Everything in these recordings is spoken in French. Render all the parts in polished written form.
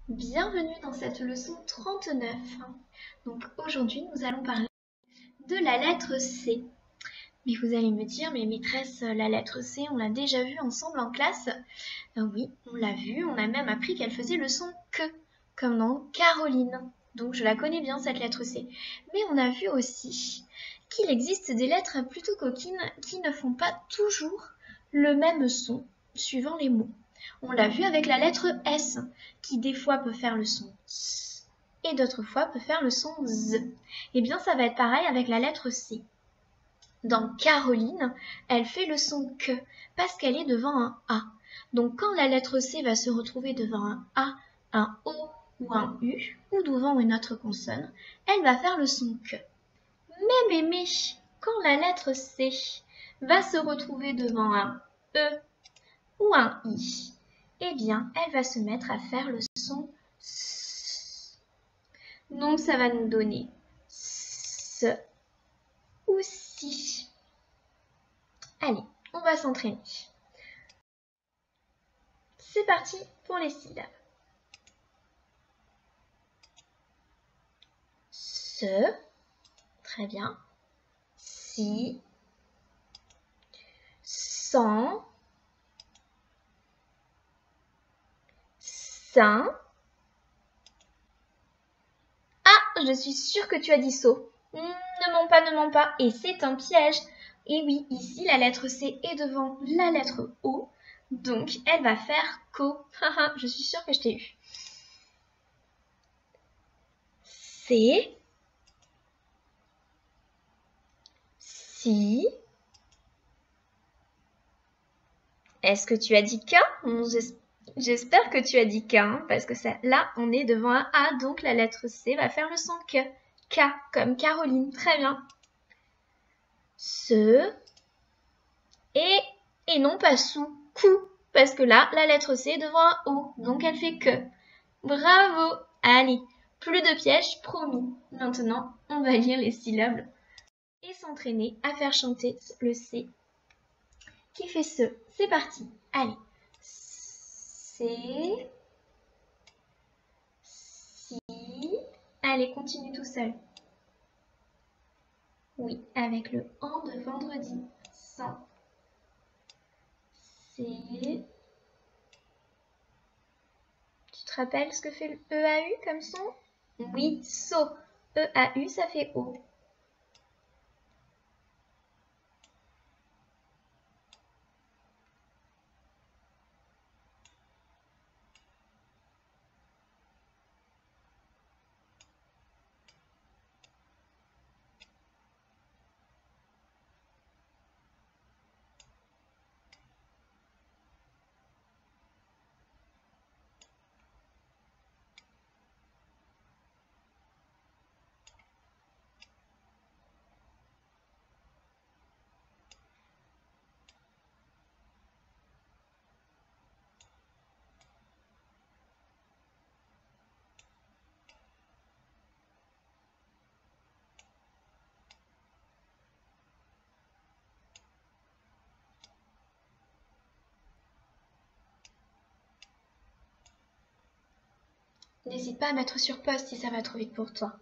Bienvenue dans cette leçon 39. Donc aujourd'hui, nous allons parler de la lettre C. Mais vous allez me dire, mais maîtresse, la lettre C, on l'a déjà vue ensemble en classe. Oui, on l'a vue, on a même appris qu'elle faisait le son que, comme dans Caroline. Donc je la connais bien cette lettre C. Mais on a vu aussi qu'il existe des lettres plutôt coquines qui ne font pas toujours le même son suivant les mots. On l'a vu avec la lettre S, qui des fois peut faire le son S et d'autres fois peut faire le son Z. Et bien ça va être pareil avec la lettre C. Dans Caroline, elle fait le son que parce qu'elle est devant un A. Donc quand la lettre C va se retrouver devant un A, un O ou un U, ou devant une autre consonne, elle va faire le son que. Mais, quand la lettre C va se retrouver devant un E ou un I, eh bien, elle va se mettre à faire le son S. Donc, ça va nous donner S ou Si. Allez, on va s'entraîner. C'est parti pour les syllabes. Se, très bien. Si, sans, sein. Ah, je suis sûre que tu as dit so. Ne mens pas, ne mens pas. Et c'est un piège. Et oui, ici, la lettre C est devant la lettre O. Donc, elle va faire co. Je suis sûre que je t'ai eu. C. Si. Est-ce que tu as dit K? J'espère que tu as dit K, hein, parce que ça, là, on est devant un A, donc la lettre C va faire le son que. K, comme Caroline. Très bien. Se. Et non pas sous. Cou. Parce que là, la lettre C est devant un O, donc elle fait que. Bravo! Allez, plus de pièges, promis. Maintenant, on va lire les syllabes et s'entraîner à faire chanter le C qui fait ce. C'est parti. Allez. C. Si. Allez, continue tout seul. Oui, avec le en de vendredi. Sans. C. Tu te rappelles ce que fait le EAU comme son? Oui, so. EAU, ça fait O. N'hésite pas à mettre sur pause si ça va trop vite pour toi.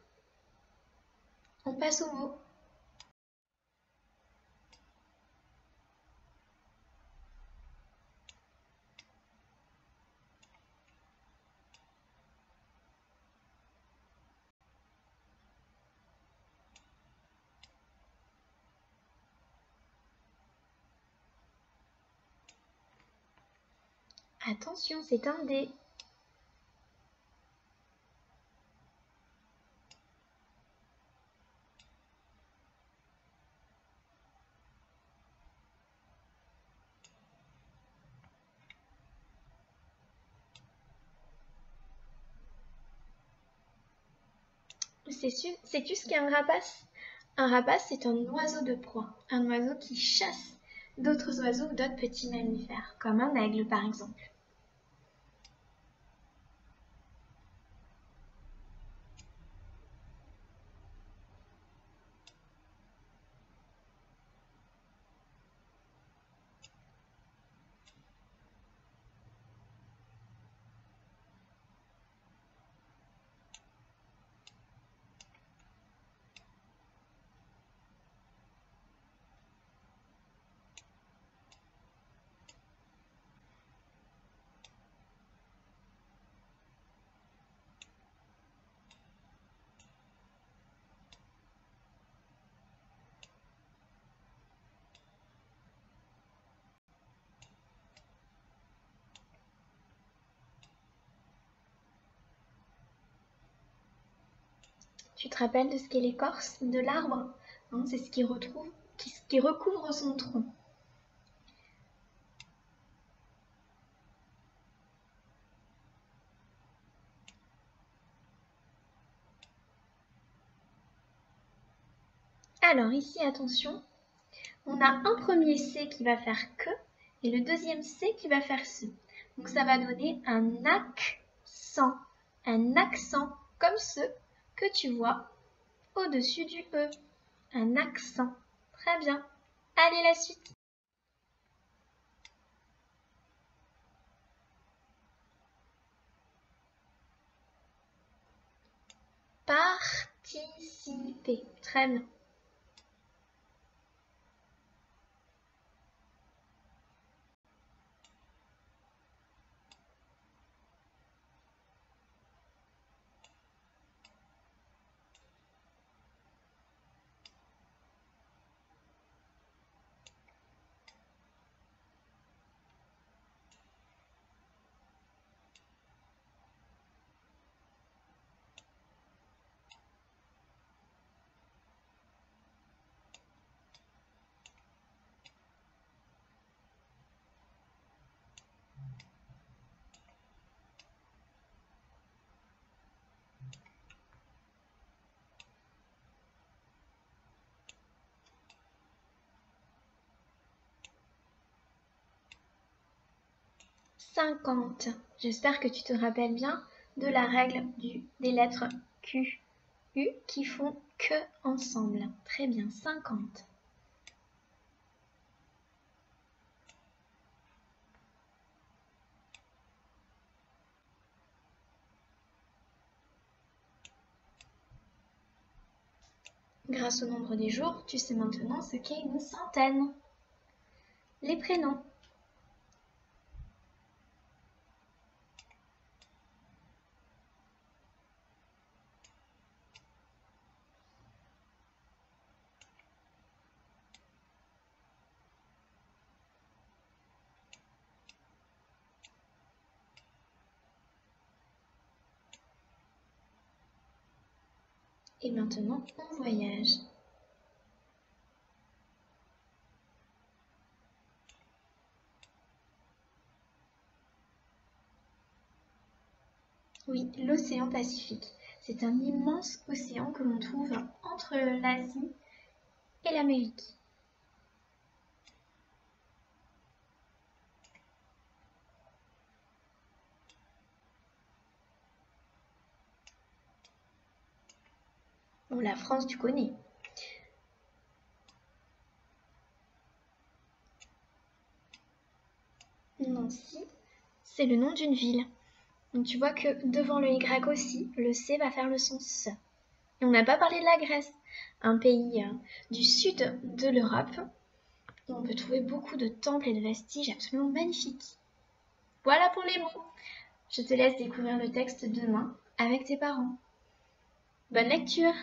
On passe au mot. Attention, c'est un D. Sais-tu ce qu'est un rapace? Un rapace, c'est un oiseau de proie, un oiseau qui chasse d'autres oiseaux ou d'autres petits mammifères, comme un aigle par exemple. Tu te rappelles de ce qu'est l'écorce de l'arbre, hein? C'est ce qui recouvre son tronc. Alors ici, attention, on a un premier C qui va faire que et le deuxième C qui va faire ce. Donc ça va donner un accent comme ce que tu vois au-dessus du E. Un accent. Très bien. Allez, la suite. Participer. Très bien. « 50 ». J'espère que tu te rappelles bien de la règle des lettres Q, U qui font que ensemble. Très bien, 50. Grâce au nombre des jours, tu sais maintenant ce qu'est une centaine. Les prénoms. Et maintenant, on voyage. Oui, l'océan Pacifique. C'est un immense océan que l'on trouve entre l'Asie et l'Amérique. Bon, la France, tu connais. Nancy, c'est le nom d'une ville. Donc tu vois que devant le Y aussi, le C va faire le son S. Et on n'a pas parlé de la Grèce, un pays du sud de l'Europe, où on peut trouver beaucoup de temples et de vestiges absolument magnifiques. Voilà pour les mots. Je te laisse découvrir le texte demain avec tes parents. Bonne lecture!